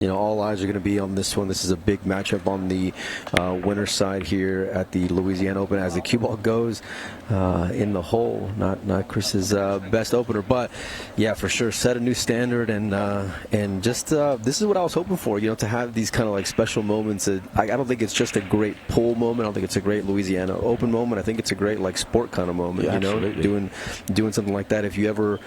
All eyes are going to be on this one. This is a big matchup on the winner's side here at the Louisiana Open as the cue ball goes in the hole. Not Chris's best opener, but yeah, for sure, set a new standard, and just this is what I was hoping for. To have these kind of like special moments. I don't think it's just a great pool moment. I don't think it's a great Louisiana Open moment. I think it's a great like sport kind of moment. Yeah, absolutely. Doing something like that. If you ever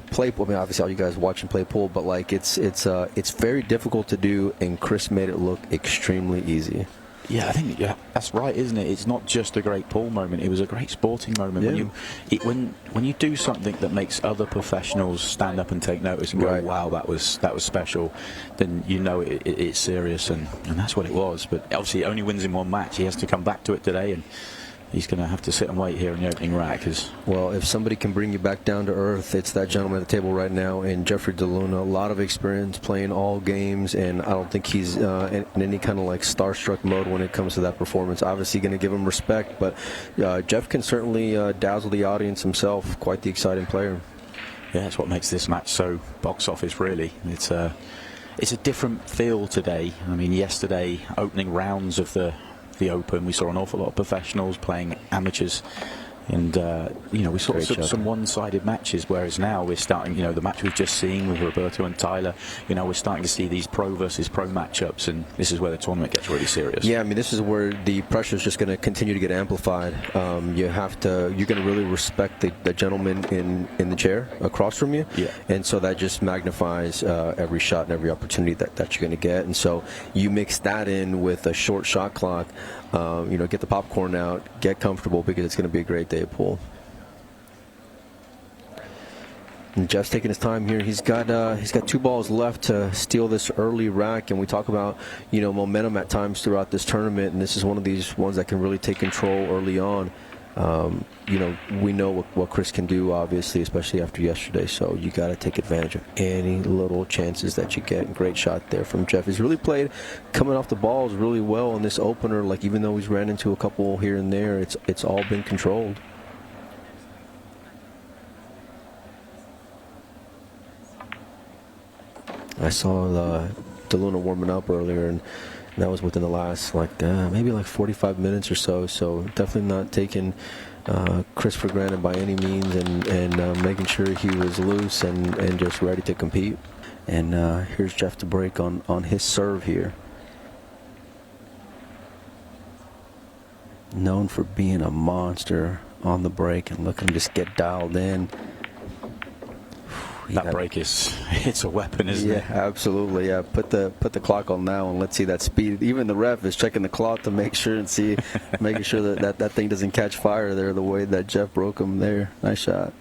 play pool, I mean, obviously all you guys watch and play pool, but like it's very difficult to do, and Chris made it look extremely easy. Yeah, I think that's right, isn't it? It's not just a great pool moment; it was a great sporting moment. Yeah. When you do something that makes other professionals stand up and take notice and go, Right. "Wow, that was special," then it's serious, and that's what it was. But obviously, he only wins in one match. He has to come back to it today, and he's going to have to sit and wait here in the opening rack. Well, if somebody can bring you back down to earth, it's that gentleman at the table right now, and Jeffrey DeLuna. A lot of experience playing all games, and I don't think he's in any kind of like starstruck mode when it comes to that performance. Obviously going to give him respect, but Jeff can certainly dazzle the audience himself. Quite the exciting player. Yeah, that's what makes this match so box office, really. It's a different feel today. I mean, yesterday, opening rounds of the Open, we saw an awful lot of professionals playing amateurs, and we saw some one-sided matches, whereas now we're starting, the match we've just seen with Roberto and Tyler, we're starting to see these pro versus pro matchups, and this is where the tournament gets really serious. Yeah, I mean, this is where the pressure is just going to continue to get amplified. You're going to really respect the gentleman in the chair across from you, yeah. And so that just magnifies every shot and every opportunity that you're going to get, and so you mix that in with a short shot clock. Get the popcorn out, get comfortable, because it's going to be a great day of pool. And Jeff's taking his time here. He's got 2 balls left to steal this early rack, and we talk about momentum at times throughout this tournament, and this is one of these ones that can really take control early on. We know what Chris can do, obviously, especially after yesterday, so you got to take advantage of any little chances that you get. Great shot there from Jeff. He's really played coming off the balls really well in this opener. Like, even though he's ran into a couple here and there, it's all been controlled. I saw DeLuna warming up earlier, and that was within the last maybe 45 minutes or so. So definitely not taking Chris for granted by any means, and making sure he was loose and just ready to compete. And here's Jeff to break on his serve here. Known for being a monster on the break, and look at him just get dialed in. That break it's a weapon, isn't it? Yeah, absolutely. Yeah, put the clock on now, and let's see that speed. Even the ref is checking the clock to make sure and see, making sure that thing doesn't catch fire there the way that Jeff broke him there. Nice shot.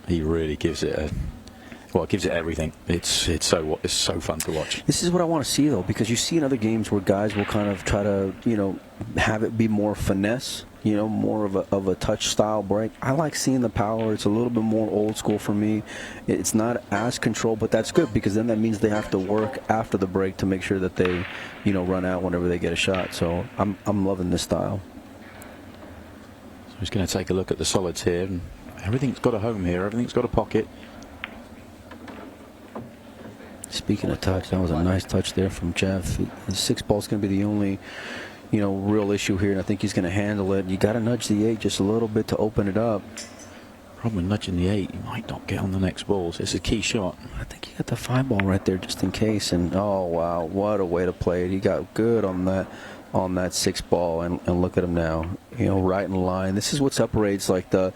He really gives it gives it everything. It's so fun to watch. This is what I want to see, though, because you see in other games where guys will kind of try to have it be more finesse. More of a touch style break. I like seeing the power. It's a little bit more old school for me. It's not as controlled, but that's good, because then that means they have to work after the break to make sure that they, run out whenever they get a shot. So I'm loving this style. So he's going to take a look at the solids here, and everything's got a home here. Everything's got a pocket. Speaking of touch, that was a nice touch there from Jeff. The 6 ball is going to be the only real issue here, and I think he's going to handle it. You got to nudge the 8 just a little bit to open it up. Problem with nudging the 8, you might not get on the next balls. It's a key shot. I think he got the 5 ball right there just in case, and oh wow, what a way to play it. He got good on that 6 ball, and look at him now, right in line. This is what separates like the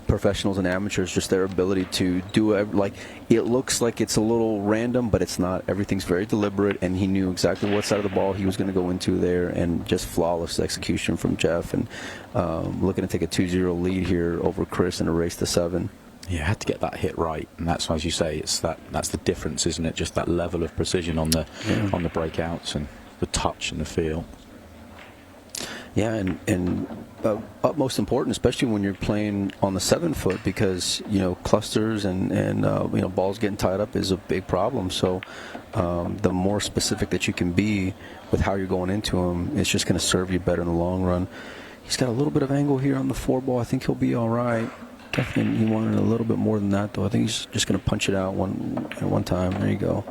professionals and amateurs, just their ability to do it. Like, it looks like it's a little random, but it's not. Everything's very deliberate, and he knew exactly what side of the ball he was going to go into there, and just flawless execution from Jeff, and looking to take a 2-0 lead here over Chris and erase the 7. Yeah, had to get that hit right, and that's, as you say, that's the difference, isn't it? Just that level of precision on the breakouts, and the touch and the feel. Yeah, and utmost important, especially when you're playing on the 7-foot, because clusters and balls getting tied up is a big problem. So the more specific that you can be with how you're going into them, it's just going to serve you better in the long run. He's got a little bit of angle here on the 4 ball. I think he'll be all right. Definitely, he wanted a little bit more than that, though. I think he's just going to punch it out one time. There you go.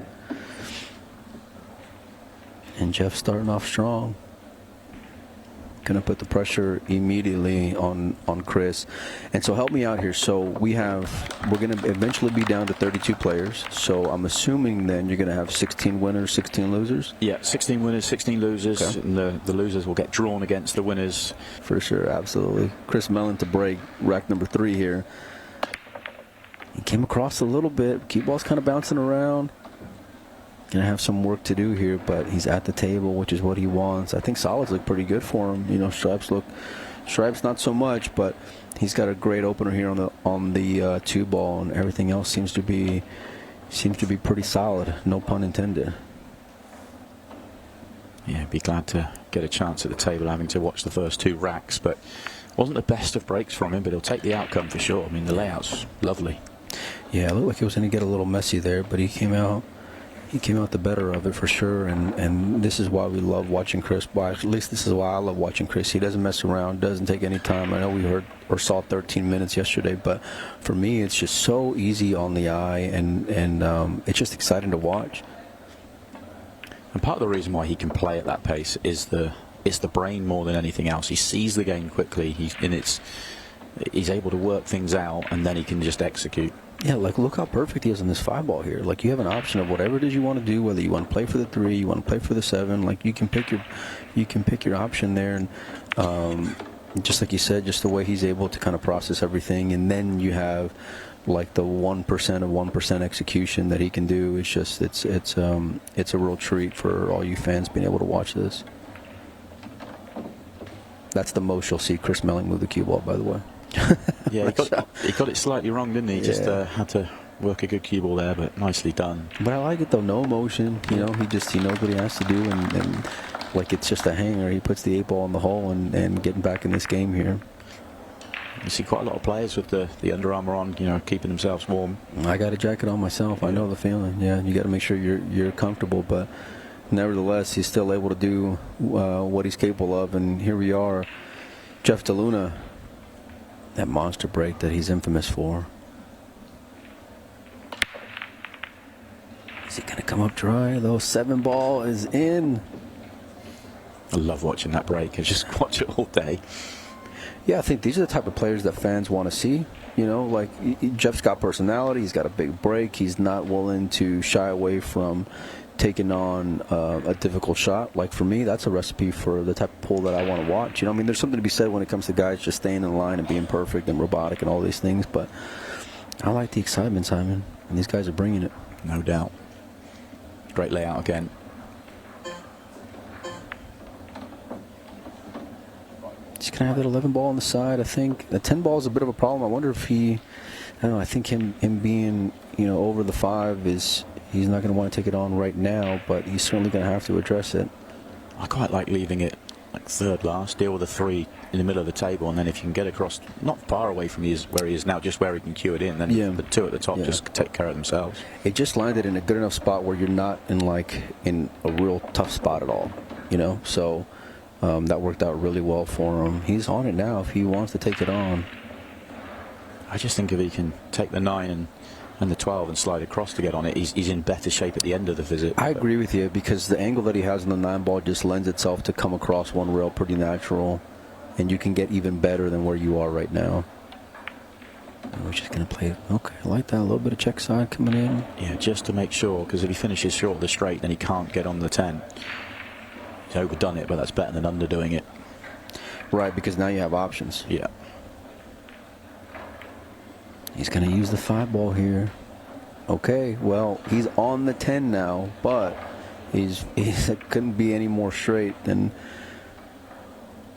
And Jeff starting off strong. Going to put the pressure immediately on Chris. And so help me out here. So we're going to eventually be down to 32 players. So I'm assuming then you're going to have 16 winners, 16 losers? Yeah, 16 winners, 16 losers. Okay. And the losers will get drawn against the winners. For sure, absolutely. Chris Melling to break rack number 3 here. He came across a little bit. Cue ball's kind of bouncing around. Gonna have some work to do here, but he's at the table, which is what he wants. I think solids look pretty good for him. You know, stripes not so much, but he's got a great opener here on the 2 ball, and everything else seems to be pretty solid. No pun intended. Yeah, be glad to get a chance at the table, having to watch the first 2 racks, but wasn't the best of breaks from him, but he'll take the outcome for sure. I mean, the layout's lovely. Yeah, it looked like it was going to get a little messy there, but he came out the better of it for sure, and this is why we love watching Chris. Well, at least this is why I love watching Chris. He doesn't mess around, doesn't take any time. I know we heard or saw 13 minutes yesterday, but for me it's just so easy on the eye, and it's just exciting to watch. And part of the reason why he can play at that pace is the brain more than anything else. He sees the game quickly. He's able to work things out, and then he can just execute. Yeah, like look how perfect he is on this 5 ball here. Like you have an option of whatever it is you want to do, whether you want to play for the 3, you want to play for the 7. Like you can pick your option there, and just like you said, just the way he's able to kind of process everything, and then you have like the 1% of 1% execution that he can do. It's just it's a real treat for all you fans being able to watch this. That's the most you'll see Chris Melling move the cue ball, by the way. Yeah, he got it slightly wrong, didn't he? Yeah. Just had to work a good cue ball there, but nicely done. But I like it though, no emotion. You know, he knows what he has to do, and like it's just a hanger. He puts the 8 ball in the hole and getting back in this game here. You see quite a lot of players with the Under Armour on, you know, keeping themselves warm. I got a jacket on myself. Yeah. I know the feeling. Yeah, you got to make sure you're comfortable, but nevertheless, he's still able to do what he's capable of, and here we are. Jeff DeLuna, that monster break that he's infamous for. Is he going to come up dry, though? 7 ball is in. I love watching that break. I just watch it all day. Yeah, I think these are the type of players that fans want to see. You know, like Jeff's got personality. He's got a big break. He's not willing to shy away from taking on a difficult shot. Like for me, that's a recipe for the type of pool that I want to watch. You know, I mean, there's something to be said when it comes to guys just staying in line and being perfect and robotic and all these things, but I like the excitement, Simon, and these guys are bringing it. No doubt. Great layout again. He's going to have that 11 ball on the side, I think. The 10 ball is a bit of a problem. I wonder if I don't know, I think him being, you know, over the 5 is, he's not going to want to take it on right now, but he's certainly going to have to address it. I quite like leaving it like 3rd last, deal with a 3 in the middle of the table, and then if you can get across, not far away from where he is now, just where he can cue it in, then the 2 at the top just take care of themselves. It just landed in a good enough spot where you're not in a real tough spot at all, you know, so that worked out really well for him. He's on it now if he wants to take it on. I just think if he can take the 9 and the 12 and slide across to get on it, he's in better shape at the end of the visit. I agree with you, because the angle that he has on the 9 ball just lends itself to come across one rail pretty natural, and you can get even better than where you are right now. And we're just going to play it. Okay, I like that. A little bit of check side coming in. Yeah, just to make sure, because if he finishes short of the straight, then he can't get on the 10. He's overdone it, but that's better than underdoing it. Right, because now you have options. Yeah. He's going to use the 5 ball here. Okay, well, he's on the 10 now, but he's couldn't be any more straight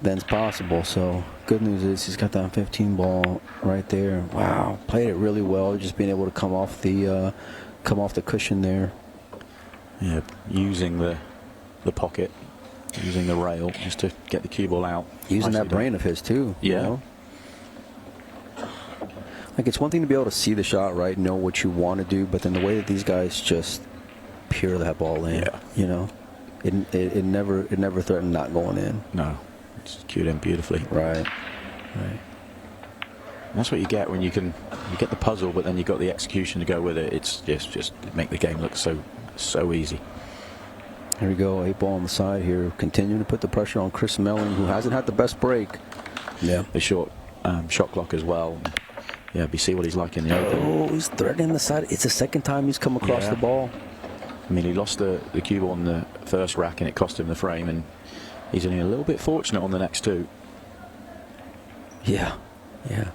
than's possible. So good news is he's got that 15 ball right there. Wow, played it really well, just being able to come off the cushion there. Yeah, using the pocket, using the rail just to get the cue ball out. Using that brain of his too. Yeah. You know? Like, it's one thing to be able to see the shot, right, know what you want to do, but then the way that these guys just peer that ball in, you know, it never threatened not going in. No, it's cued in beautifully. Right. And that's what you get when you get the puzzle, but then you got the execution to go with it. It's just make the game look so easy. Here we go, 8 ball on the side here, continuing to put the pressure on Chris Melling, who hasn't had the best break. Yeah, the short shot clock as well. Yeah, we see what he's like in the Open. Oh, he's threading the side. It's the second time he's come across the ball. I mean, he lost the cue ball on the first rack, and it cost him the frame, and he's only a little bit fortunate on the next two. Yeah, yeah.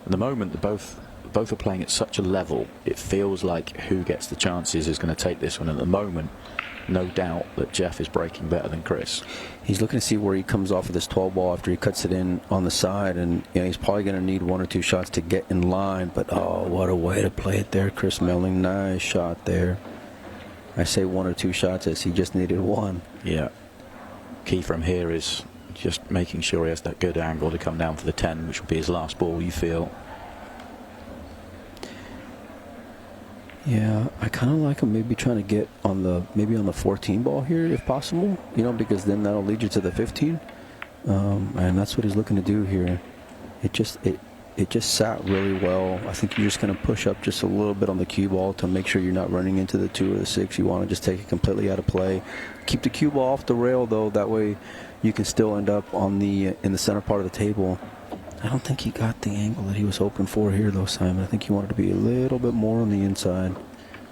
At the moment, both are playing at such a level, it feels like who gets the chances is going to take this one. At the moment, no doubt that Jeff is breaking better than Chris. He's looking to see where he comes off of this 12 ball after he cuts it in on the side, and he's probably going to need 1 or 2 shots to get in line. But oh, what a way to play it there, Chris Melling. Nice shot there. I say 1 or 2 shots as he just needed 1. Yeah. Key from here is just making sure he has that good angle to come down for the 10, which will be his last ball, you feel. Yeah, I kind of like him maybe trying to get on the 14 ball here if possible, because then that'll lead you to the 15, and that's what he's looking to do here. It just sat really well. I think you're just going to push up just a little bit on the cue ball to make sure you're not running into the 2 or the 6. You want to just take it completely out of play. Keep the cue ball off the rail though. That way you can still end up on the in the center part of the table. I don't think he got the angle that he was hoping for here, though, Simon. I think he wanted to be a little bit more on the inside.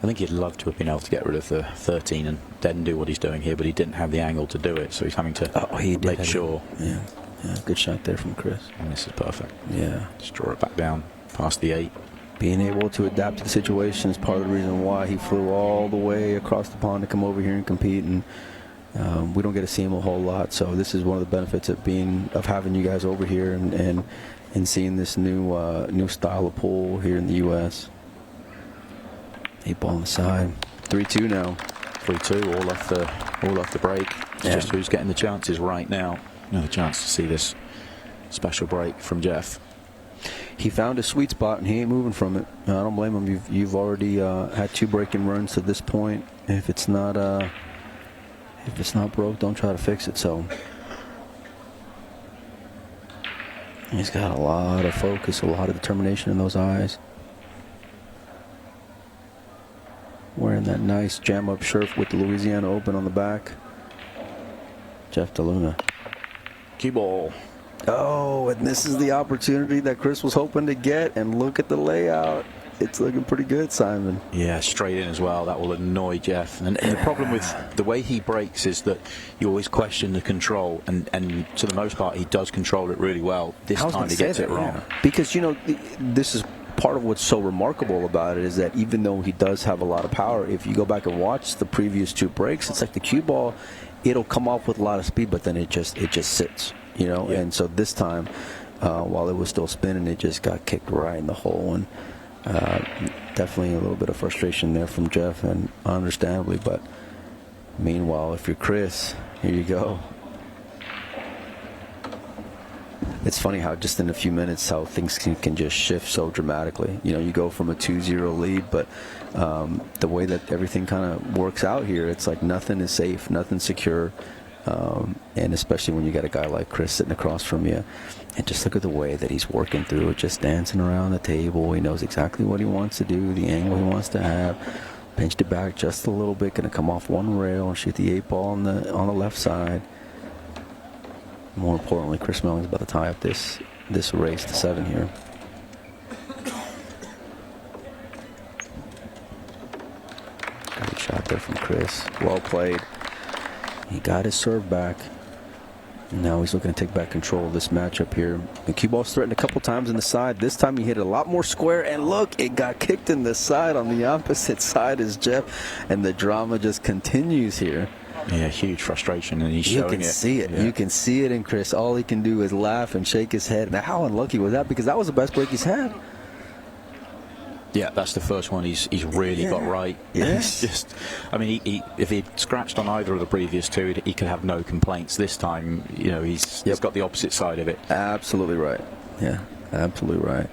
I think he'd love to have been able to get rid of the 13 and then do what he's doing here, but he didn't have the angle to do it, so he's having to make sure. Yeah, good shot there from Chris. And this is perfect. Yeah. Just draw it back down past the 8. Being able to adapt to the situation is part of the reason why he flew all the way across the pond to come over here and compete, and we don't get to see him a whole lot, so this is one of the benefits of having you guys over here and seeing this new style of pool here in the U.S. 8 ball on the side, 3-2 now. 3-2, all off the break. It's just who's getting the chances right now. Another chance to see this special break from Jeff. He found a sweet spot and he ain't moving from it. I don't blame him. You've already had 2 breaking runs to this point. If it's not broke, don't try to fix it. So he's got a lot of focus, a lot of determination in those eyes. Wearing that nice jam-up shirt with the Louisiana Open on the back. Jeff DeLuna. Cue ball. Oh, and this is the opportunity that Chris was hoping to get, and look at the layout. It's looking pretty good, Simon. Yeah, straight in as well. That will annoy Jeff. And the problem with the way he breaks is that you always question the control, and to the most part, he does control it really well. This time he gets it wrong. Yeah. Because, this is part of what's so remarkable about it, is that even though he does have a lot of power, if you go back and watch the previous 2 breaks, it's like the cue ball, it'll come off with a lot of speed, but then it just sits, Yeah. And so this time, while it was still spinning, it just got kicked right in the hole. And definitely a little bit of frustration there from Jeff, and understandably. But meanwhile, if you're Chris, here you go. It's funny how just in a few minutes how things can just shift so dramatically. You go from a 2-0 lead, but the way that everything kind of works out here, it's like nothing is safe, nothing's secure. And especially when you got a guy like Chris sitting across from you, and just look at the way that he's working through it, just dancing around the table. He knows exactly what he wants to do, the angle he wants to have. Pinched it back just a little bit, going to come off one rail and shoot the 8 ball on the left side. More importantly, Chris Melling's about to tie up this race to 7 here. Great shot there from Chris. Well played. He got his serve back. Now he's looking to take back control of this matchup here. The cue ball's threatened a couple times in the side. This time he hit it a lot more square, and look, it got kicked in the side on the opposite side as Jeff, and the drama just continues here. Yeah, huge frustration, and he's showing it. You can see it. Yeah. You can see it in Chris. All he can do is laugh and shake his head. Now, how unlucky was that? Because that was the best break he's had. Yeah, that's the first one he's really got right. Yes. It's just, I mean, if he'd scratched on either of the previous 2, he could have no complaints. This time, he's got the opposite side of it. Absolutely right. Yeah, absolutely right.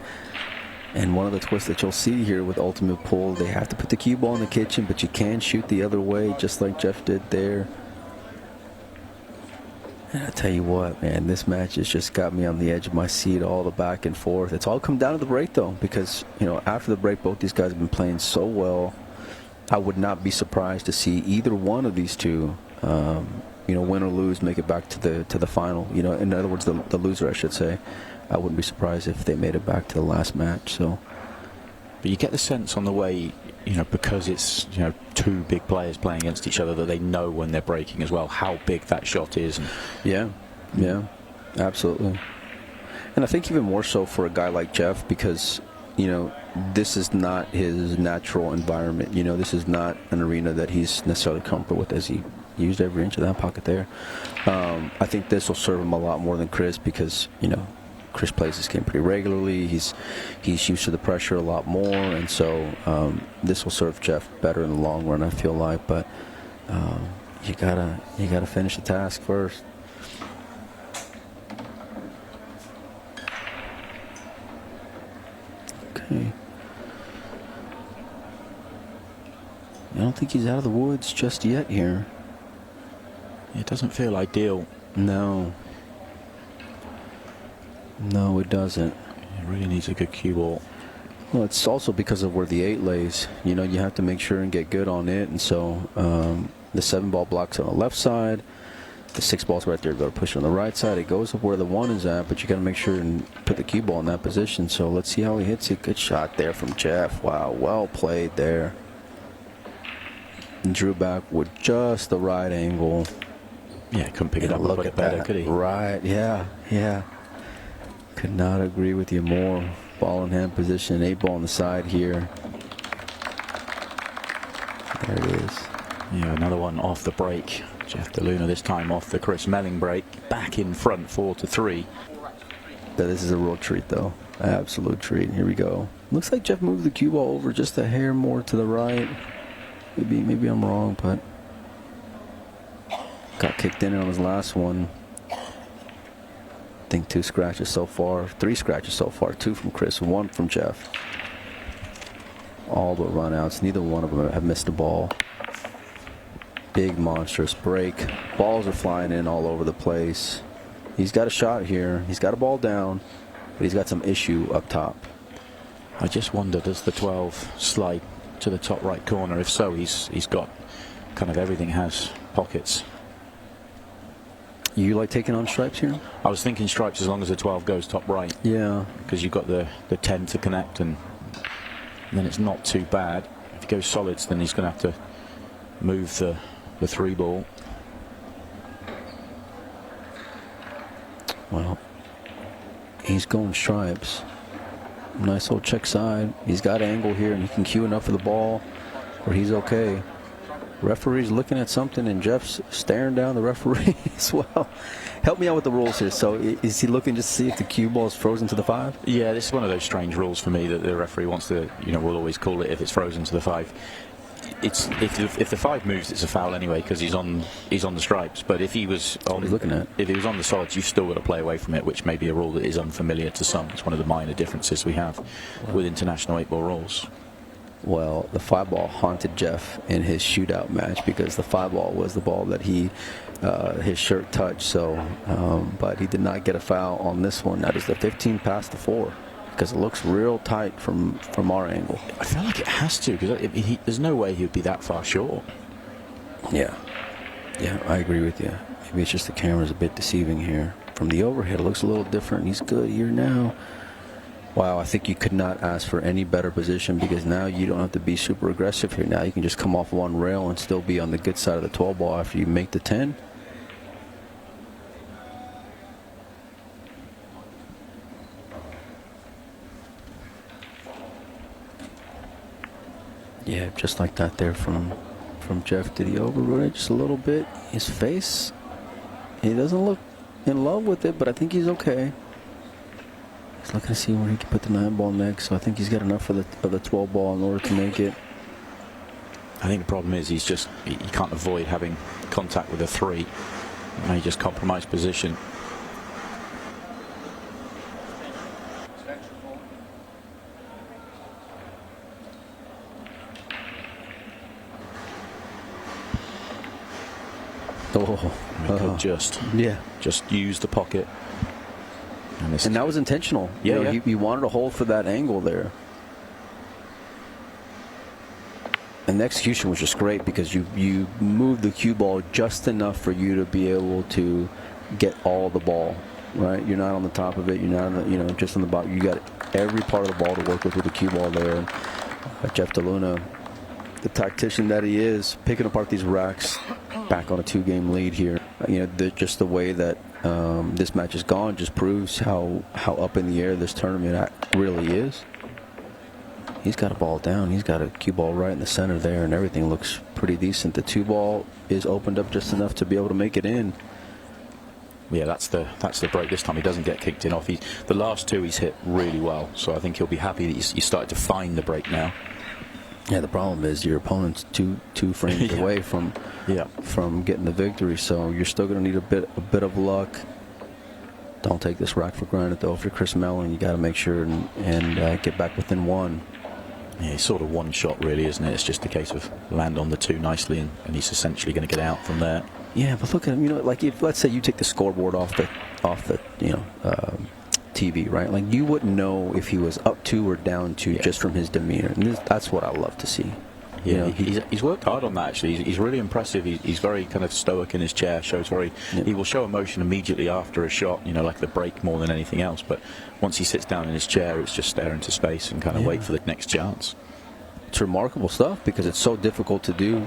And one of the twists that you'll see here with Ultimate Pool, they have to put the cue ball in the kitchen, but you can shoot the other way, just like Jeff did there. And I tell you what, man, this match has just got me on the edge of my seat, all the back and forth. It's all come down to the break, though, because, after the break, both these guys have been playing so well. I would not be surprised to see either one of these two, win or lose, make it back to the final. In other words, the loser, I should say. I wouldn't be surprised if they made it back to the last match. So, but you get the sense on the way, because it's two big players playing against each other, that they know when they're breaking as well how big that shot is. And yeah, absolutely. And I think even more so for a guy like Jeff, because this is not his natural environment. This is not an arena that he's necessarily comfortable with, as he used every inch of that pocket there. I think this will serve him a lot more than Chris, because Chris plays this game pretty regularly. He's used to the pressure a lot more, and so this will serve Jeff better in the long run, I feel like. But you gotta finish the task first. Okay. I don't think he's out of the woods just yet here. It doesn't feel ideal. No, it doesn't. It really needs a good cue ball. Well, it's also because of where the 8 lays. You have to make sure and get good on it, and so the 7 ball blocks on the left side. The 6 ball's right there. Go to push it on the right side. It goes up where the 1 is at, but you got to make sure and put the cue ball in that position. So let's see how he hits it. Good shot there from Jeff. Wow, well played there. And drew back with just the right angle. Yeah, couldn't pick it up a little bit better, could he? Right, yeah. Could not agree with you more. Ball in hand position, 8 ball on the side here. There it is. Yeah, another one off the break. Jeff DeLuna this time off the Chris Melling break. Back in front, 4-3. This is a real treat, though. Absolute treat. Here we go. Looks like Jeff moved the cue ball over just a hair more to the right. Maybe I'm wrong, but got kicked in on his last one. I think 2 scratches so far. 3 scratches so far. 2 from Chris, 1 from Jeff. All but run-outs. Neither one of them have missed a ball. Big monstrous break. Balls are flying in all over the place. He's got a shot here. He's got a ball down, but he's got some issue up top. I just wonder, does the 12 slide to the top right corner? If so, he's got kind of everything has pockets. You like taking on stripes here? I was thinking stripes as long as the 12 goes top right. Yeah. Because you've got the 10 to connect, and then it's not too bad. If he goes solids, then he's going to have to move the 3 ball. Well, he's going stripes. Nice little check side. He's got angle here, and he can cue enough for the ball where he's okay. Referee's looking at something, and Jeff's staring down the referee as well. Help me out with the rules here. So is he looking just to see if the cue ball is frozen to the 5? Yeah, this is one of those strange rules for me that the referee wants to, will always call it if it's frozen to the 5. It's if the 5 moves, it's a foul anyway, because he's on the stripes. But if he was on, he's looking at. If he was on the solids, you've still got to play away from it, which may be a rule that is unfamiliar to some. It's one of the minor differences we have with international 8-ball rules. Well, the 5 ball haunted Jeff in his shootout match, because the 5 ball was the ball that his shirt touched. So, but he did not get a foul on this one. That is the 15 past the 4. Because it looks real tight from our angle. I feel like it has to, because there's no way he would be that far short. Yeah, I agree with you. Maybe it's just the camera's a bit deceiving here. From the overhead, it looks a little different. He's good here now. Wow, I think you could not ask for any better position, because now you don't have to be super aggressive here. Now you can just come off one rail and still be on the good side of the 12 ball after you make the 10. Yeah, just like that there from Jeff. Did he overrun it just a little bit? His face, he doesn't look in love with it, but I think he's okay. He's looking to see where he can put the 9 ball next, so I think he's got enough of the 12 ball in order to make it. I think the problem is he can't avoid having contact with a 3. May just compromise position. He could just use the pocket. And that was intentional. He wanted to hold for that angle there. And the execution was just great because you moved the cue ball just enough for you to be able to get all the ball, right? You're not on the top of it. You're not on the, just on the bottom. You got every part of the ball to work with the cue ball there. And, Jeff DeLuna, the tactician that he is, picking apart these racks, back on a 2-game lead here. Just the way that this match is gone just proves how up in the air this tournament really is. He's got a ball down. He's got a cue ball right in the center there, and everything looks pretty decent. The 2-ball is opened up just enough to be able to make it in. Yeah, that's the break. This time he doesn't get kicked in off. The last 2 he's hit really well, so I think he'll be happy that he's started to find the break now. Yeah, the problem is your opponent's two frames away from getting the victory, so you're still going to need a bit of luck. Don't take this rack for granted, though. If you're Chris Melling, you got to make sure and get back within 1. Yeah, it's sort of one shot, really, isn't it? It's just a case of land on the 2 nicely, and he's essentially going to get out from there. Yeah, but look at him. Like if let's say you take the scoreboard off the TV, right? Like you wouldn't know if he was up 2 or down 2 just from his demeanor, and that's what I love to see. Yeah, he's worked hard on that, actually. He's really impressive. He's very kind of stoic in his chair. He will show emotion immediately after a shot, like the break more than anything else. But once he sits down in his chair, it's just stare into space and kind of wait for the next chance. It's remarkable stuff because it's so difficult to do.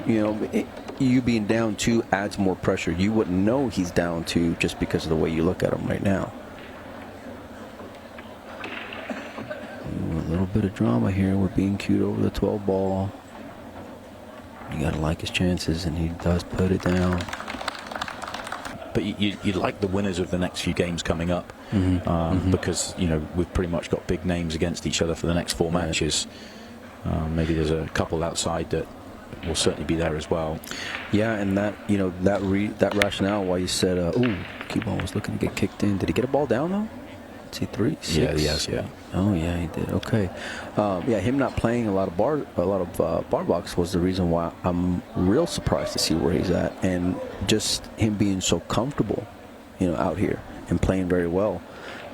You being down 2 adds more pressure. You wouldn't know he's down 2 just because of the way you look at him right now. A little bit of drama here. We're being cued over the 12 ball. You got to like his chances, and he does put it down. But you like the winners of the next few games coming up, because we've pretty much got big names against each other for the next 4 matches. Maybe there's a couple outside that will certainly be there as well. Yeah, and that rationale why you said, cue ball was looking to get kicked in. Did he get a ball down though? Let's see, 3, 6. Yeah, he has. Yeah. Oh yeah, he did. Okay. Him not playing a lot of bar box was the reason why I'm real surprised to see where he's at, and just him being so comfortable, out here and playing very well.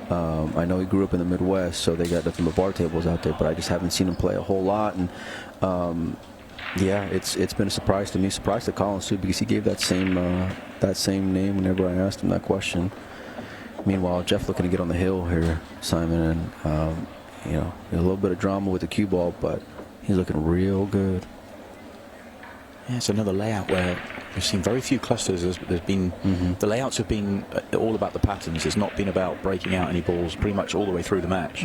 I know he grew up in the Midwest, so they got nothing but bar tables out there, but I just haven't seen him play a whole lot. And it's been a surprise to me, surprise to Collins too, because he gave that same name whenever I asked him that question. Meanwhile, Jeff looking to get on the hill here, Simon, and a little bit of drama with the cue ball, but he's looking real good. Yeah, it's another layout where we've seen very few clusters. There's been the layouts have been all about the patterns. It's not been about breaking out any balls pretty much all the way through the match.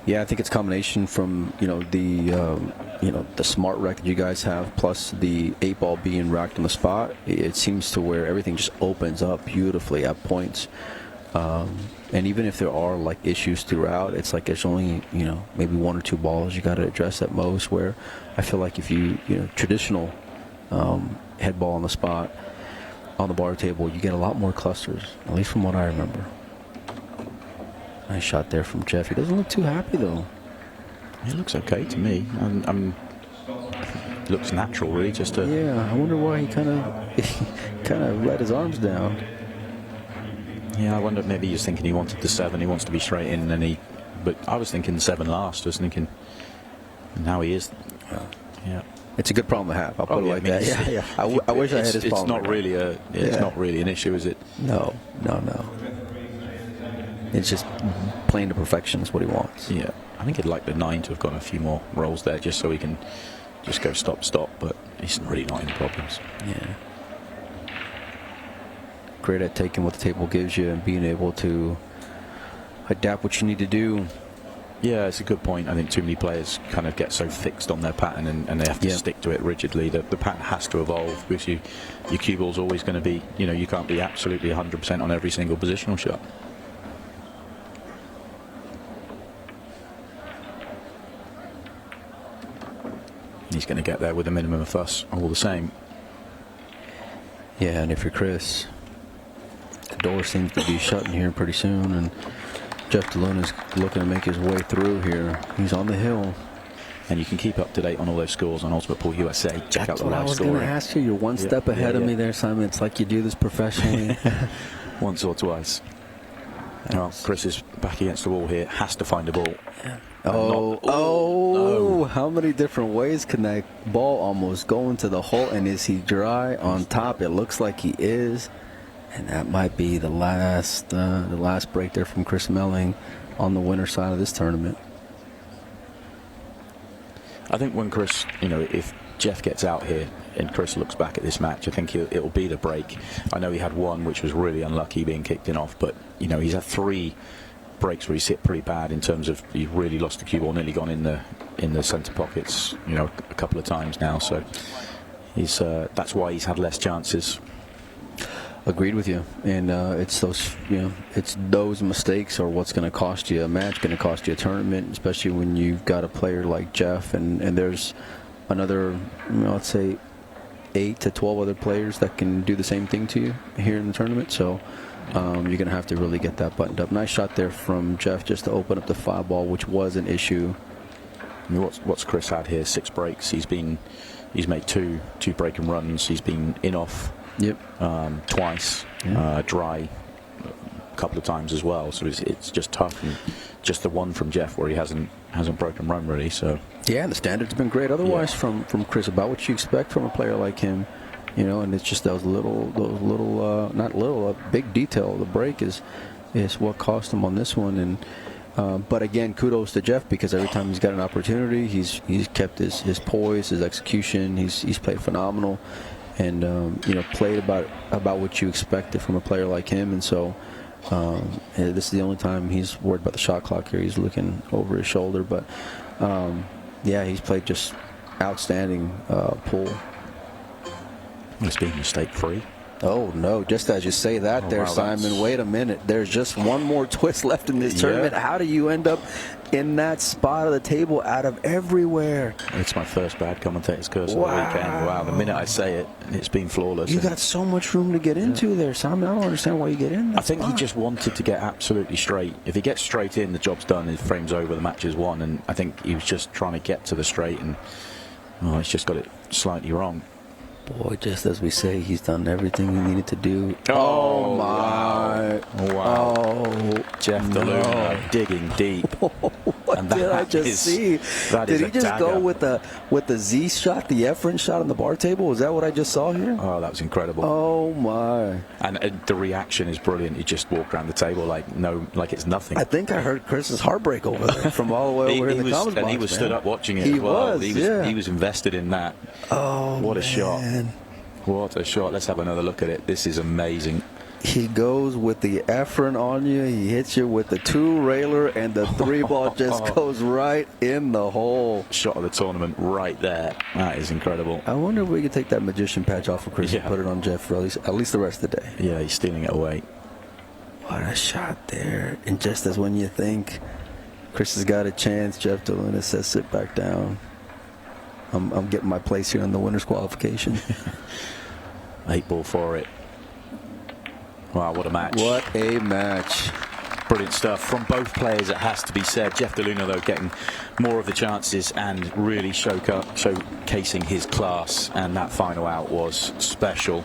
Yeah, I think it's a combination from the smart rack that you guys have, plus the 8 ball being racked on the spot. It seems to where everything just opens up beautifully at points. And even if there are like issues throughout, it's like there's only maybe 1 or 2 balls you got to address at most. Where I feel like if you traditional head ball on the spot on the bar table, you get a lot more clusters, at least from what I remember. Nice shot there from Jeff. He doesn't look too happy though. He looks okay to me. Looks natural, really. Yeah, I wonder why he kind of let his arms down. Yeah, I wonder, maybe he's thinking he wanted the 7. He wants to be straight in, and but I was thinking 7 last. I was thinking, now he is. Yeah. It's a good problem to have. I'll put it like that. Yeah. I wish I had his problem. It's not really an issue, is it? No. It's just playing to perfection is what he wants. Yeah. I think he'd like the 9 to have got a few more rolls there, just so he can just go stop, but he's really not in problems. Yeah. Great at taking what the table gives you and being able to adapt what you need to do. Yeah, it's a good point. I think too many players kind of get so fixed on their pattern and they have to stick to it rigidly. The pattern has to evolve, because your cue ball's always going to be, you can't be absolutely 100% on every single positional shot. He's going to get there with a minimum of fuss, all the same. Yeah, and if you're Chris, the door seems to be shutting here pretty soon, and Jeff DeLuna's looking to make his way through here. He's on the hill. And you can keep up to date on all those scores on Ultimate Pool USA. Check out the live scoring. I was going to ask you. You're one step ahead of me there, Simon. It's like you do this professionally. Once or twice. Well, Chris is back against the wall here. Has to find a ball. Yeah. Oh, how many different ways can that ball almost go into the hole? And is he dry on top? It looks like he is. And that might be the last break there from Chris Melling on the winner side of this tournament. I think when Chris, if Jeff gets out here and Chris looks back at this match, I think it'll be the break. I know he had one which was really unlucky being kicked in off, but he's had 3 breaks where he's hit pretty bad in terms of he really lost the cue ball, nearly gone in the centre pockets, a couple of times now. So he's that's why he's had less chances. Agreed with you, and it's those mistakes are what's going to cost you a match, going to cost you a tournament, especially when you've got a player like Jeff, and there's another, let's say, 8 to 12 other players that can do the same thing to you here in the tournament. So you're going to have to really get that buttoned up. Nice shot there from Jeff just to open up the 5-ball, which was an issue. I mean, what's Chris had here? 6 breaks. He's made two breaking runs. He's been in off. Yep. Twice. Dry a couple of times as well. So it's just tough. And just the one from Jeff where he hasn't broken run really. So yeah, the standard's been great. Otherwise, from Chris, about what you expect from a player like him. And it's just those little, not little, a big detail. The break is what cost him on this one. And but again, kudos to Jeff, because every time he's got an opportunity, he's kept his poise, his execution. He's played phenomenal, and played about what you expected from a player like him. And so this is the only time he's worried about the shot clock here. He's looking over his shoulder, but yeah, he's played just outstanding pool. It's been mistake-free. Oh, no. Just as you say that there, wow, Simon, wait a minute. There's just one more twist left in this tournament. How do you end up in that spot of the table out of everywhere? It's my first bad commentator's curse of the weekend. Wow, the minute I say it, it's been flawless. You got so much room to get into there, Simon. I don't understand why you get in that I think he just wanted to get absolutely straight. If he gets straight in, the job's done. His frame's over, the match is won. And I think he was just trying to get to the straight, and he's just got it slightly wrong. Boy, just as we say, he's done everything he needed to do. Oh, my. Wow. Oh, Jeff DeLuna digging deep. What did I just see? Did he just go with the Z shot, the Efren shot on the bar table? Is that what I just saw here? Oh, that was incredible. Oh, my. And the reaction is brilliant. He just walked around the table like it's nothing. I think I heard Chris's heartbreak over there from all the way over in the comments box. And he was stood up watching it as well. He was invested in that. Oh, what a shot. Man. What a shot. Let's have another look at it. This is amazing. He goes with the Efren on you. He hits you with the 2-railer, and the 3-ball just goes right in the hole. Shot of the tournament right there. That is incredible. I wonder if we could take that magician patch off of Chris and put it on Jeff for at least the rest of the day. Yeah, he's stealing it away. What a shot there. And just as when you think Chris has got a chance, Jeff DeLuna says, sit back down. I'm getting my place here on the winner's qualification. 8-ball for it. Wow, what a match. What a match. Brilliant stuff from both players, it has to be said. Jeff DeLuna, though, getting more of the chances and really showcasing his class, and that final out was special.